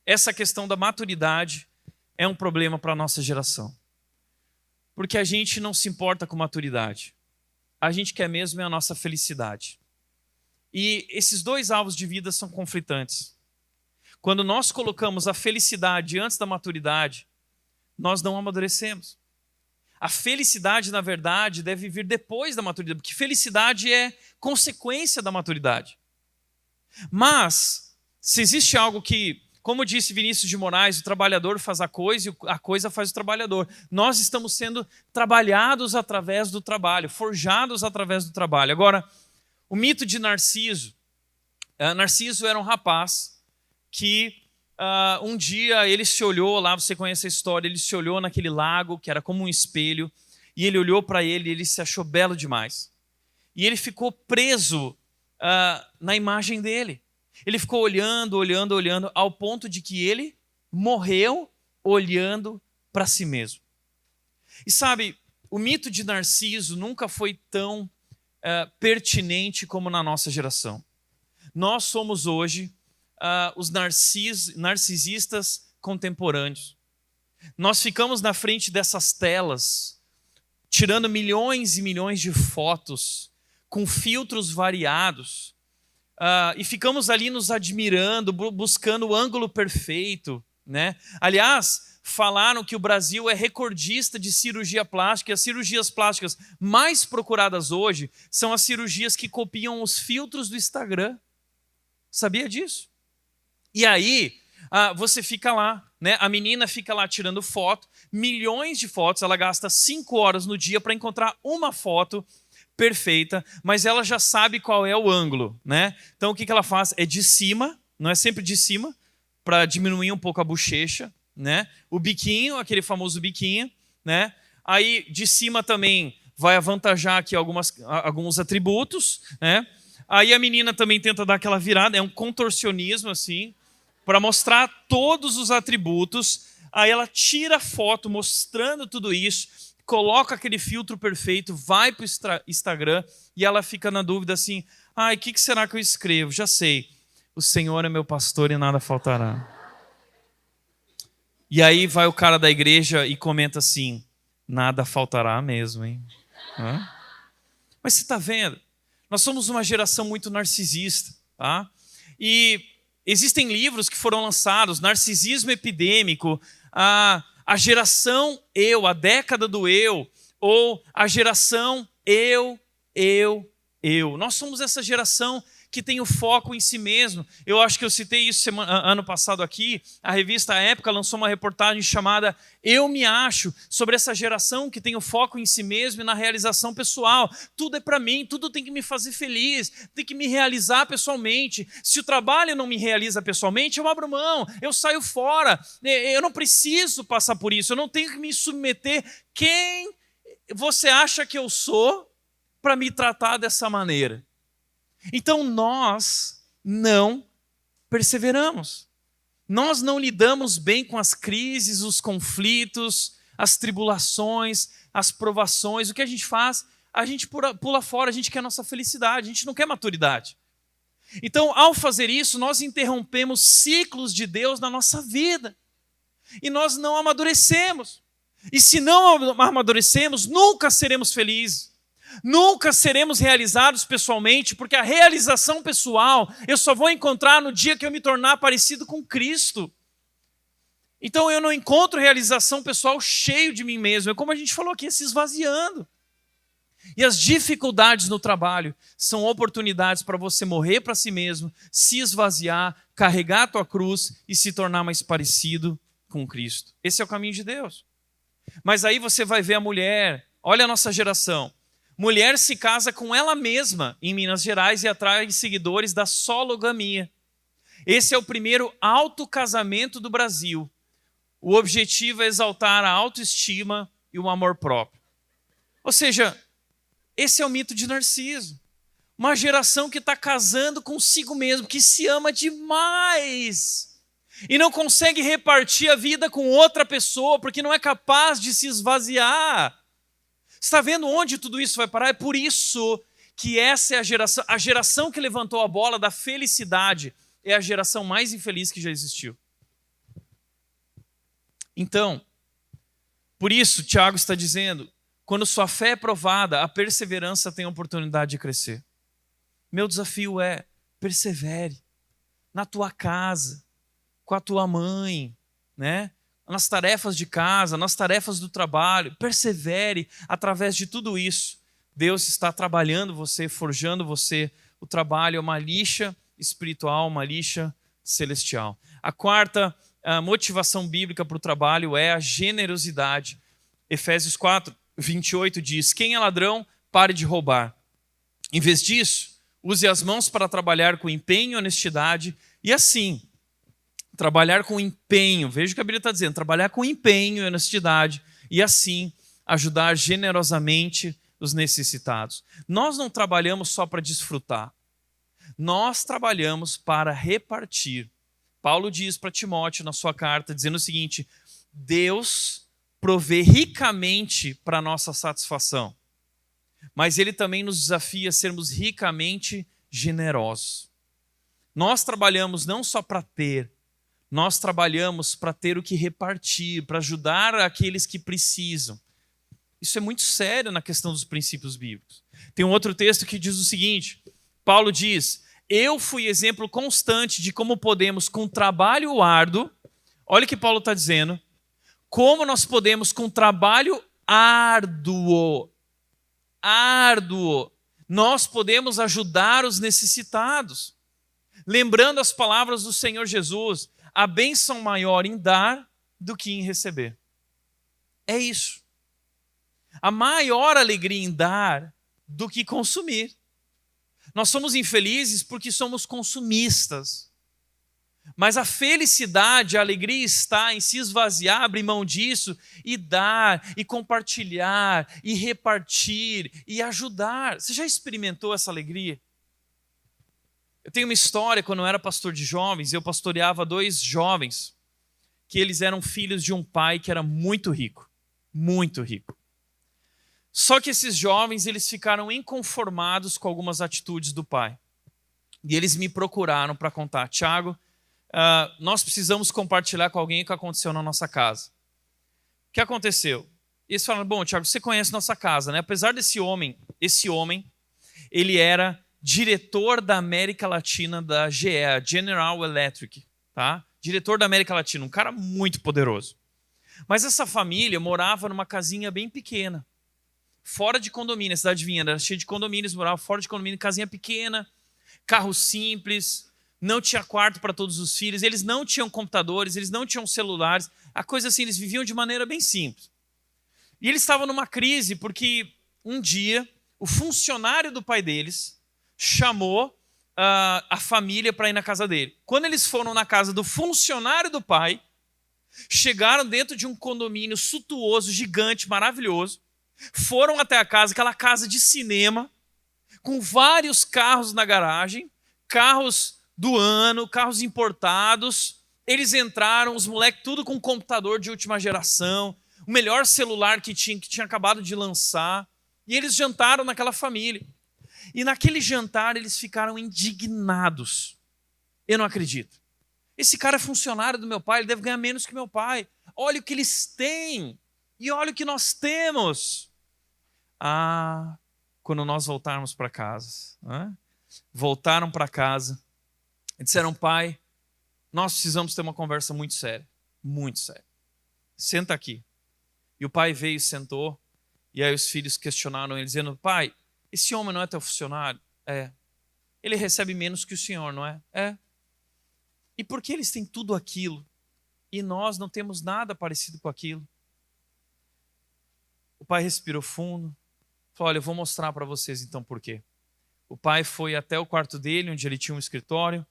essa questão da maturidade é um problema para a nossa geração. Porque a gente não se importa com maturidade. A gente quer mesmo é a nossa felicidade. E esses dois alvos de vida são conflitantes. Quando nós colocamos a felicidade antes da maturidade, nós não amadurecemos. A felicidade, na verdade, deve vir depois da maturidade, porque felicidade é consequência da maturidade. Mas, se existe algo que como disse Vinícius de Moraes, o trabalhador faz a coisa e a coisa faz o trabalhador. Nós estamos sendo trabalhados através do trabalho, forjados através do trabalho. Agora, o mito de Narciso. Narciso era um rapaz que um dia ele se olhou lá, você conhece a história, ele se olhou naquele lago que era como um espelho, e ele olhou para ele e ele se achou belo demais. E ele ficou preso na imagem dele. Ele ficou olhando, ao ponto de que ele morreu olhando para si mesmo. E sabe, o mito de Narciso nunca foi tão pertinente como na nossa geração. Nós somos hoje os narcisistas contemporâneos. Nós ficamos na frente dessas telas, tirando milhões e milhões de fotos, com filtros variados, e ficamos ali nos admirando, buscando o ângulo perfeito, né? Aliás, falaram que o Brasil é recordista de cirurgia plástica, e as cirurgias plásticas mais procuradas hoje são as cirurgias que copiam os filtros do Instagram. Sabia disso? E aí, você fica lá, né? A menina fica lá tirando foto, milhões de fotos, ela gasta 5 horas no dia para encontrar uma foto perfeita, mas ela já sabe qual é o ângulo, né? Então o que ela faz? É de cima, não é sempre de cima, para diminuir um pouco a bochecha, né? O biquinho, aquele famoso biquinho, né? Aí de cima também vai avantajar aqui alguns atributos, né? Aí a menina também tenta dar aquela virada, é um contorcionismo assim, para mostrar todos os atributos. Aí ela tira a foto mostrando tudo isso, coloca aquele filtro perfeito, vai para o Instagram e ela fica na dúvida assim, o que será que eu escrevo? Já sei, o Senhor é meu pastor e nada faltará. E aí vai o cara da igreja e comenta assim, nada faltará mesmo, hein? Mas você está vendo? Nós somos uma geração muito narcisista, tá? E existem livros que foram lançados, Narcisismo Epidêmico, a geração eu, a década do eu, ou a geração eu. Nós somos essa geração que tem o foco em si mesmo. Eu acho que eu citei isso ano passado aqui. A revista A Época lançou uma reportagem chamada Eu Me Acho, sobre essa geração que tem o foco em si mesmo e na realização pessoal. Tudo é para mim, tudo tem que me fazer feliz, tem que me realizar pessoalmente. Se o trabalho não me realiza pessoalmente, eu abro mão, eu saio fora. Eu não preciso passar por isso, eu não tenho que me submeter. Quem você acha que eu sou para me tratar dessa maneira? Então nós não perseveramos. Nós não lidamos bem com as crises, os conflitos, as tribulações, as provações. O que a gente faz? A gente pula fora, a gente quer a nossa felicidade, a gente não quer maturidade. Então, ao fazer isso, nós interrompemos ciclos de Deus na nossa vida. E nós não amadurecemos. E se não amadurecemos, nunca seremos felizes. Nunca seremos realizados pessoalmente, porque a realização pessoal eu só vou encontrar no dia que eu me tornar parecido com Cristo. Então eu não encontro realização pessoal cheio de mim mesmo. É como a gente falou aqui, se esvaziando. E as dificuldades no trabalho são oportunidades para você morrer para si mesmo, se esvaziar, carregar a tua cruz e se tornar mais parecido com Cristo. Esse é o caminho de Deus. Mas aí você vai ver a mulher, olha a nossa geração. Mulher se casa com ela mesma em Minas Gerais e atrai seguidores da sologamia. Esse é o primeiro autocasamento do Brasil. O objetivo é exaltar a autoestima e o amor próprio. Ou seja, esse é o mito de Narciso. Uma geração que está casando consigo mesmo, que se ama demais e não consegue repartir a vida com outra pessoa porque não é capaz de se esvaziar. Está vendo onde tudo isso vai parar? É por isso que essa é a geração que levantou a bola da felicidade é a geração mais infeliz que já existiu. Então, por isso, Tiago está dizendo, quando sua fé é provada, a perseverança tem a oportunidade de crescer. Meu desafio é, persevere na tua casa, com a tua mãe, né? Nas tarefas de casa, nas tarefas do trabalho, persevere através de tudo isso. Deus está trabalhando você, forjando você. O trabalho é uma lixa espiritual, uma lixa celestial. A quarta motivação bíblica para o trabalho é a generosidade. Efésios 4:28 diz: quem é ladrão, pare de roubar. Em vez disso, use as mãos para trabalhar com empenho e honestidade, e assim, trabalhar com empenho, veja o que a Bíblia está dizendo, trabalhar com empenho e honestidade, e assim, ajudar generosamente os necessitados. Nós não trabalhamos só para desfrutar, nós trabalhamos para repartir. Paulo diz para Timóteo na sua carta, dizendo o seguinte: Deus provê ricamente para a nossa satisfação, mas Ele também nos desafia a sermos ricamente generosos. Nós trabalhamos não só para ter, nós trabalhamos para ter o que repartir, para ajudar aqueles que precisam. Isso é muito sério na questão dos princípios bíblicos. Tem um outro texto que diz o seguinte, Paulo diz: eu fui exemplo constante de como podemos, com trabalho árduo, olha o que Paulo está dizendo, como nós podemos, com trabalho árduo, nós podemos ajudar os necessitados. Lembrando as palavras do Senhor Jesus, a bênção maior em dar do que em receber. É isso. A maior alegria em dar do que consumir. Nós somos infelizes porque somos consumistas. Mas a felicidade, a alegria está em se esvaziar, abrir mão disso e dar, e compartilhar, e repartir, e ajudar. Você já experimentou essa alegria? Eu tenho uma história, quando eu era pastor de jovens, eu pastoreava 2 jovens, que eles eram filhos de um pai que era muito rico, muito rico. Só que esses jovens, eles ficaram inconformados com algumas atitudes do pai. E eles me procuraram para contar: Tiago, nós precisamos compartilhar com alguém o que aconteceu na nossa casa. O que aconteceu? E eles falaram: bom, Tiago, você conhece nossa casa, né? Apesar desse homem, ele era diretor da América Latina da GE, a General Electric, tá? Diretor da América Latina, um cara muito poderoso. Mas essa família morava numa casinha bem pequena, fora de condomínio. A cidade vinha, era cheia de condomínios, morava fora de condomínio, casinha pequena, carro simples, não tinha quarto para todos os filhos, eles não tinham computadores, eles não tinham celulares, a coisa assim, eles viviam de maneira bem simples. E eles estavam numa crise porque um dia o funcionário do pai deles chamou a família para ir na casa dele. Quando eles foram na casa do funcionário do pai, chegaram dentro de um condomínio suntuoso, gigante, maravilhoso, foram até a casa, aquela casa de cinema, com vários carros na garagem, carros do ano, carros importados. Eles entraram, os moleques tudo com computador de última geração, o melhor celular que tinha acabado de lançar, e eles jantaram naquela família. E naquele jantar eles ficaram indignados. Eu não acredito. Esse cara é funcionário do meu pai, ele deve ganhar menos que meu pai. Olha o que eles têm e olha o que nós temos. Quando nós voltarmos para casa. Voltaram para casa e disseram: pai, nós precisamos ter uma conversa muito séria. Muito séria. Senta aqui. E o pai veio e sentou. E aí os filhos questionaram ele, dizendo: pai, esse homem não é teu funcionário? É. Ele recebe menos que o senhor, não é? É. E por que eles têm tudo aquilo e nós não temos nada parecido com aquilo? O pai respirou fundo, falou: olha, eu vou mostrar para vocês então por quê. O pai foi até o quarto dele, onde ele tinha um escritório,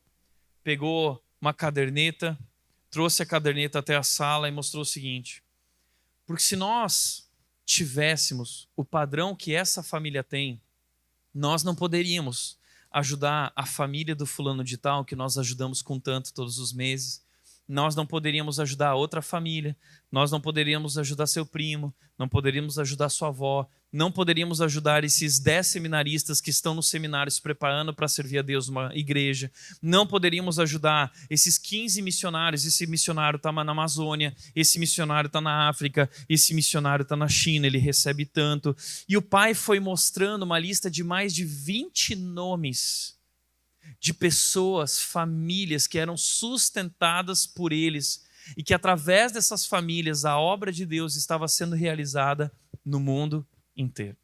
pegou uma caderneta, trouxe a caderneta até a sala e mostrou o seguinte: porque se nós tivéssemos o padrão que essa família tem, nós não poderíamos ajudar a família do fulano de tal, que nós ajudamos com tanto todos os meses. Nós não poderíamos ajudar a outra família, nós não poderíamos ajudar seu primo, não poderíamos ajudar sua avó, não poderíamos ajudar esses 10 seminaristas que estão no seminário se preparando para servir a Deus numa igreja, não poderíamos ajudar esses 15 missionários, esse missionário está na Amazônia, esse missionário está na África, esse missionário está na China, ele recebe tanto. E o pai foi mostrando uma lista de mais de 20 nomes de pessoas, famílias que eram sustentadas por eles e que através dessas famílias a obra de Deus estava sendo realizada no mundo inteiro.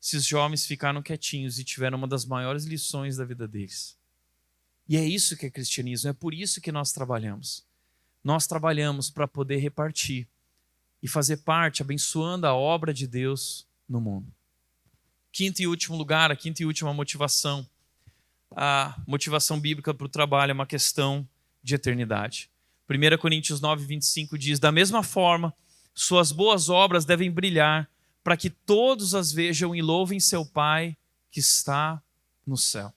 Esses jovens ficaram quietinhos e tiveram uma das maiores lições da vida deles. E é isso que é cristianismo, é por isso que nós trabalhamos. Nós trabalhamos para poder repartir e fazer parte, abençoando a obra de Deus no mundo. Quinto e último lugar, a quinta e última motivação. A motivação bíblica para o trabalho é uma questão de eternidade. 1 Coríntios 9, 25 diz: da mesma forma, suas boas obras devem brilhar para que todos as vejam e louvem seu Pai que está no céu.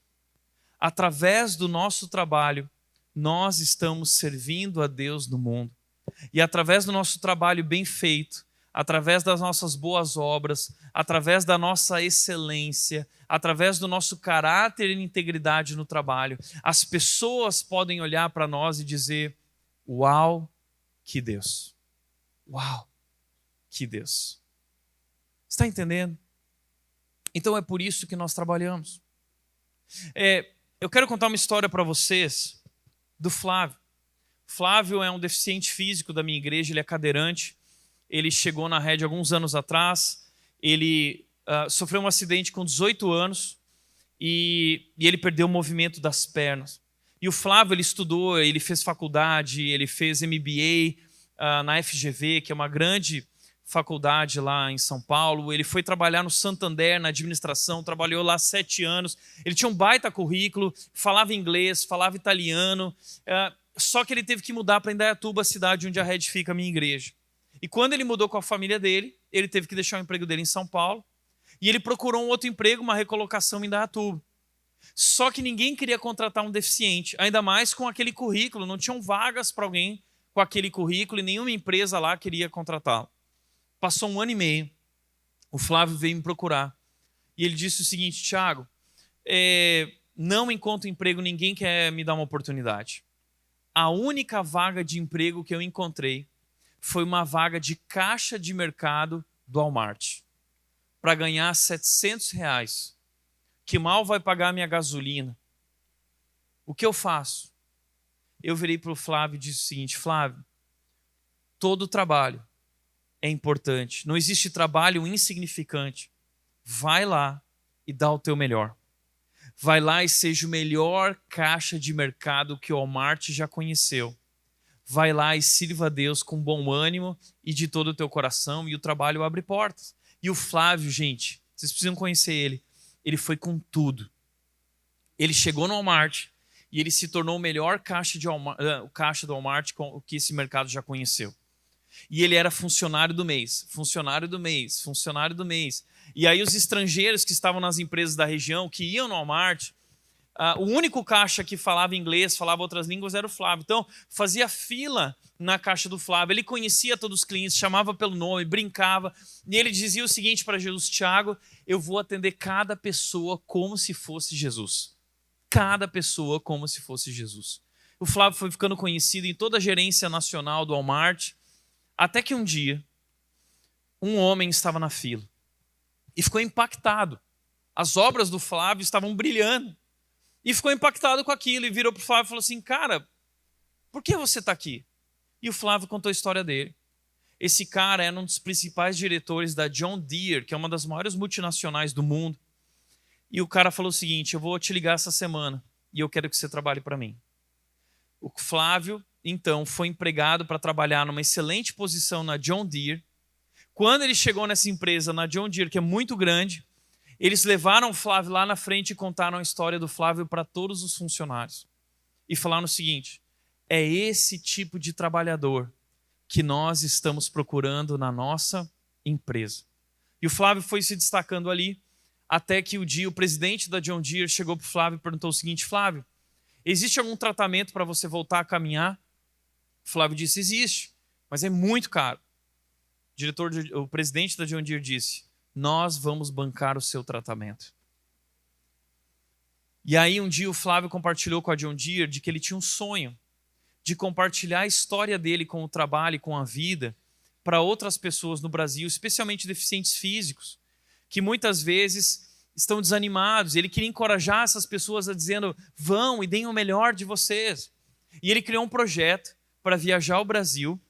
Através do nosso trabalho, nós estamos servindo a Deus no mundo. E através do nosso trabalho bem feito, através das nossas boas obras, através da nossa excelência, através do nosso caráter e integridade no trabalho, as pessoas podem olhar para nós e dizer: uau, que Deus! Uau, que Deus! Está entendendo? Então é por isso que nós trabalhamos. Eu quero contar uma história para vocês do Flávio. Flávio é um deficiente físico da minha igreja, ele é cadeirante. Ele chegou na rede alguns anos atrás. Ele sofreu um acidente com 18 anos e ele perdeu o movimento das pernas. E o Flávio, ele estudou, ele fez faculdade, ele fez MBA na FGV, que é uma grande faculdade lá em São Paulo. Ele foi trabalhar no Santander, na administração, trabalhou lá 7 anos. Ele tinha um baita currículo, falava inglês, falava italiano, só que ele teve que mudar para Indaiatuba, a cidade onde a rede fica, a minha igreja. E quando ele mudou com a família dele, ele teve que deixar o emprego dele em São Paulo e ele procurou um outro emprego, uma recolocação em Indaiatuba. Só que ninguém queria contratar um deficiente, ainda mais com aquele currículo, não tinham vagas para alguém com aquele currículo e nenhuma empresa lá queria contratá-lo. Passou 1 ano e meio, o Flávio veio me procurar e ele disse o seguinte: Thiago, não encontro emprego, ninguém quer me dar uma oportunidade. A única vaga de emprego que eu encontrei foi uma vaga de caixa de mercado do Walmart para ganhar R$700, que mal vai pagar a minha gasolina. O que eu faço? Eu virei para o Flávio e disse o seguinte: Flávio, todo trabalho é importante. Não existe trabalho insignificante. Vai lá e dá o teu melhor. Vai lá e seja o melhor caixa de mercado que o Walmart já conheceu. Vai lá e sirva a Deus com bom ânimo e de todo o teu coração, e o trabalho abre portas. E o Flávio, gente, vocês precisam conhecer ele. Ele foi com tudo. Ele chegou no Walmart e ele se tornou o melhor caixa do Walmart que esse mercado já conheceu. E ele era funcionário do mês, funcionário do mês, funcionário do mês. E aí os estrangeiros que estavam nas empresas da região, que iam no Walmart, o único caixa que falava inglês, falava outras línguas, era o Flávio. Então, fazia fila na caixa do Flávio. Ele conhecia todos os clientes, chamava pelo nome, brincava. E ele dizia o seguinte para Jesus: Thiago, eu vou atender cada pessoa como se fosse Jesus. Cada pessoa como se fosse Jesus. O Flávio foi ficando conhecido em toda a gerência nacional do Walmart, até que um dia, um homem estava na fila e ficou impactado. As obras do Flávio estavam brilhando. E ficou impactado com aquilo e virou para o Flávio e falou assim: cara, por que você está aqui? E o Flávio contou a história dele. Esse cara era um dos principais diretores da John Deere, que é uma das maiores multinacionais do mundo. E o cara falou o seguinte: eu vou te ligar essa semana e eu quero que você trabalhe para mim. O Flávio, então, foi empregado para trabalhar numa excelente posição na John Deere. Quando ele chegou nessa empresa, na John Deere, que é muito grande, eles levaram o Flávio lá na frente e contaram a história do Flávio para todos os funcionários. E falaram o seguinte: é esse tipo de trabalhador que nós estamos procurando na nossa empresa. E o Flávio foi se destacando ali, até que o presidente da John Deere chegou para o Flávio e perguntou o seguinte: Flávio, existe algum tratamento para você voltar a caminhar? O Flávio disse: existe, mas é muito caro. O presidente da John Deere disse: nós vamos bancar o seu tratamento. E aí um dia o Flávio compartilhou com a John Deere de que ele tinha um sonho de compartilhar a história dele com o trabalho e com a vida para outras pessoas no Brasil, especialmente deficientes físicos, que muitas vezes estão desanimados. Ele queria encorajar essas pessoas a dizendo: vão e deem o melhor de vocês. E ele criou um projeto para viajar ao Brasil,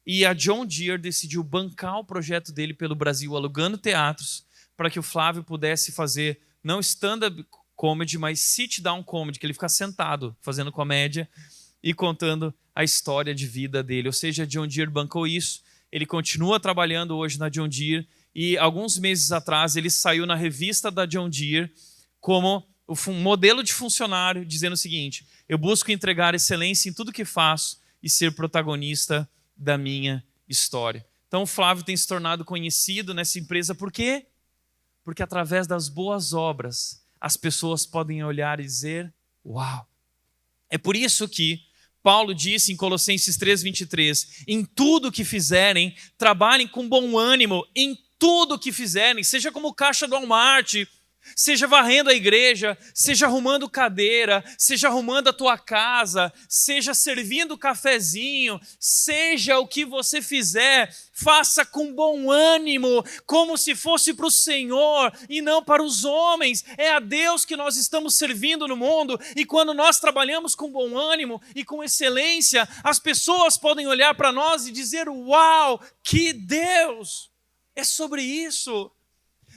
e a John Deere decidiu bancar o projeto dele pelo Brasil, alugando teatros, para que o Flávio pudesse fazer não stand-up comedy, mas sit-down comedy, que ele fica sentado fazendo comédia e contando a história de vida dele. Ou seja, a John Deere bancou isso. Ele continua trabalhando hoje na John Deere e alguns meses atrás ele saiu na revista da John Deere como o modelo de funcionário, dizendo o seguinte: eu busco entregar excelência em tudo que faço e ser protagonista da minha história. Então o Flávio tem se tornado conhecido nessa empresa. Por quê? Porque através das boas obras as pessoas podem olhar e dizer: uau! É por isso que Paulo disse em Colossenses 3:23, em tudo que fizerem, trabalhem com bom ânimo, em tudo que fizerem, seja como caixa do Walmart, seja varrendo a igreja, seja arrumando cadeira, seja arrumando a tua casa, seja servindo cafezinho, seja o que você fizer, faça com bom ânimo, como se fosse para o Senhor e não para os homens. É a Deus que nós estamos servindo no mundo, e quando nós trabalhamos com bom ânimo e com excelência, as pessoas podem olhar para nós e dizer: uau, que Deus! É sobre isso.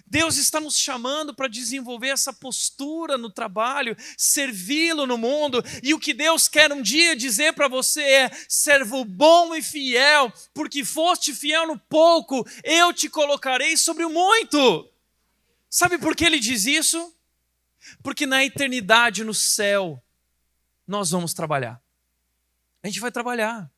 Deus está nos chamando para desenvolver essa postura no trabalho, servi-lo no mundo. E o que Deus quer um dia dizer para você é: servo bom e fiel, porque foste fiel no pouco, eu te colocarei sobre o muito. Sabe por que ele diz isso? Porque na eternidade, no céu, nós vamos trabalhar. A gente vai trabalhar,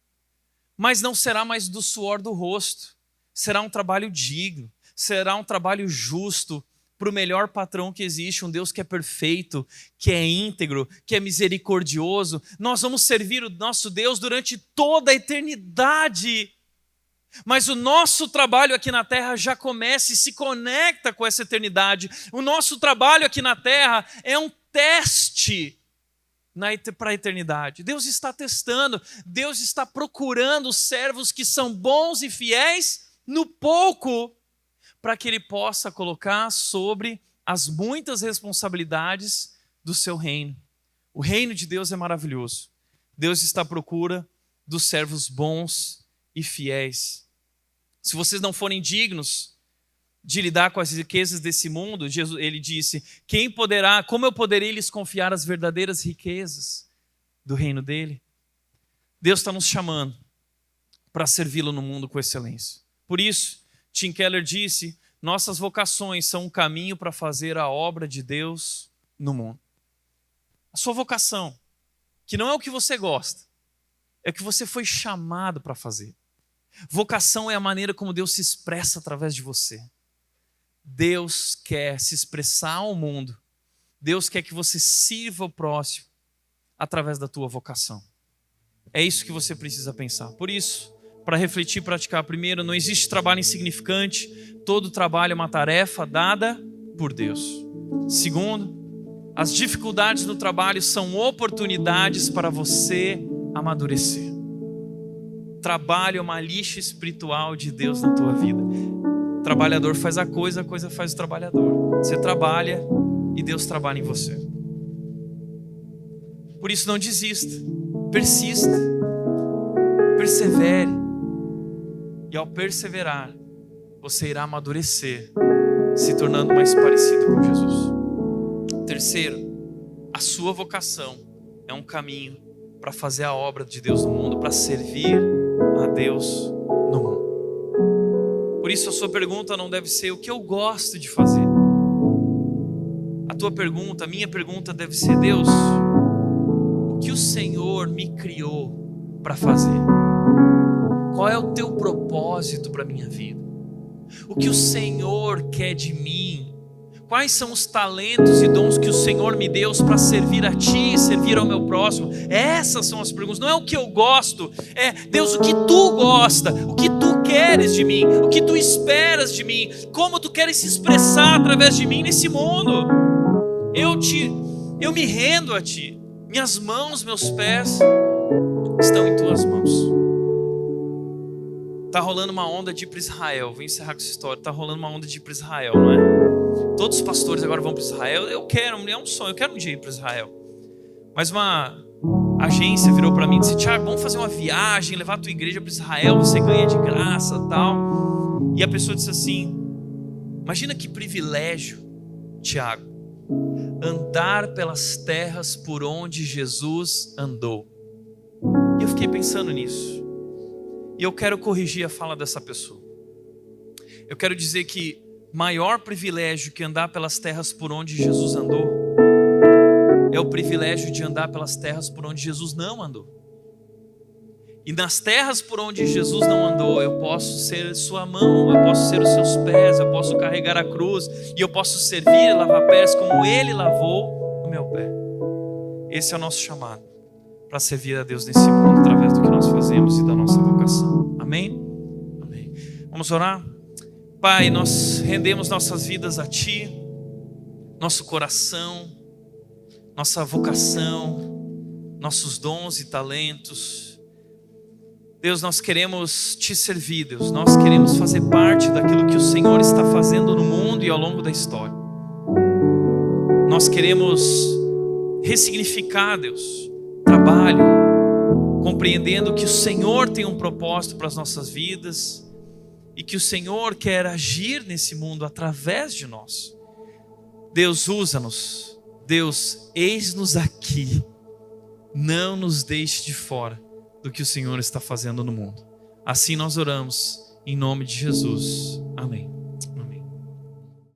mas não será mais do suor do rosto. Será um trabalho digno. Será um trabalho justo para o melhor patrão que existe, um Deus que é perfeito, que é íntegro, que é misericordioso. Nós vamos servir o nosso Deus durante toda a eternidade. Mas o nosso trabalho aqui na terra já começa e se conecta com essa eternidade. O nosso trabalho aqui na terra é um teste para a eternidade. Deus está testando, Deus está procurando servos que são bons e fiéis no pouco, para que ele possa colocar sobre as muitas responsabilidades do seu reino. O reino de Deus é maravilhoso. Deus está à procura dos servos bons e fiéis. Se vocês não forem dignos de lidar com as riquezas desse mundo, ele disse: como eu poderei lhes confiar as verdadeiras riquezas do reino dele? Deus está nos chamando para servi-lo no mundo com excelência. Por isso, Tim Keller disse: nossas vocações são um caminho para fazer a obra de Deus no mundo. A sua vocação, que não é o que você gosta, é o que você foi chamado para fazer. Vocação é a maneira como Deus se expressa através de você. Deus quer se expressar ao mundo. Deus quer que você sirva o próximo através da tua vocação. É isso que você precisa pensar. Por isso, para refletir e praticar, primeiro, não existe trabalho insignificante. Todo trabalho é uma tarefa dada por Deus. Segundo, as dificuldades no trabalho são oportunidades para você amadurecer. Trabalho é uma lixa espiritual de Deus na tua vida. O trabalhador faz a coisa faz o trabalhador. Você trabalha e Deus trabalha em você. Por isso, não desista. Persista. Persevere. E ao perseverar, você irá amadurecer, se tornando mais parecido com Jesus. Terceiro, a sua vocação é um caminho para fazer a obra de Deus no mundo, para servir a Deus no mundo. Por isso a sua pergunta não deve ser: o que eu gosto de fazer? A minha pergunta deve ser: Deus, o que o Senhor me criou para fazer? Qual é o teu propósito para a minha vida? O que o Senhor quer de mim? Quais são os talentos e dons que o Senhor me deu para servir a Ti e servir ao meu próximo? Essas são as perguntas. Não é o que eu gosto. É: Deus, o que Tu gosta? O que Tu queres de mim? O que Tu esperas de mim? Como Tu queres se expressar através de mim nesse mundo? Eu me rendo a Ti. Minhas mãos, meus pés estão em Tuas mãos. Está rolando uma onda de ir para Israel. Vou encerrar com essa história. Está rolando uma onda de ir para Israel, não é? Todos os pastores agora vão para Israel. É um sonho, eu quero um dia ir para Israel. Mas uma agência virou para mim e disse: Tiago, vamos fazer uma viagem, levar a tua igreja para Israel, você ganha de graça e tal. E a pessoa disse assim: imagina que privilégio, Tiago, Andar pelas terras por onde Jesus andou. E eu fiquei pensando nisso. E eu quero corrigir a fala dessa pessoa. Eu quero dizer que maior privilégio que andar pelas terras por onde Jesus andou é o privilégio de andar pelas terras por onde Jesus não andou. E nas terras por onde Jesus não andou, eu posso ser sua mão, eu posso ser os seus pés, eu posso carregar a cruz, e eu posso servir e lavar pés como Ele lavou o meu pé. Esse é o nosso chamado, para servir a Deus nesse mundo, através do que nós fazemos e da nossa vocação. Amém? Amém. Vamos orar? Pai, nós rendemos nossas vidas a Ti, nosso coração, nossa vocação, nossos dons e talentos. Deus, nós queremos Te servir, Deus. Nós queremos fazer parte daquilo que o Senhor está fazendo no mundo e ao longo da história. Nós queremos ressignificar, Deus, trabalho, compreendendo que o Senhor tem um propósito para as nossas vidas e que o Senhor quer agir nesse mundo através de nós. Deus, usa-nos. Deus, eis-nos aqui. Não nos deixe de fora do que o Senhor está fazendo no mundo. Assim nós oramos, em nome de Jesus. Amém.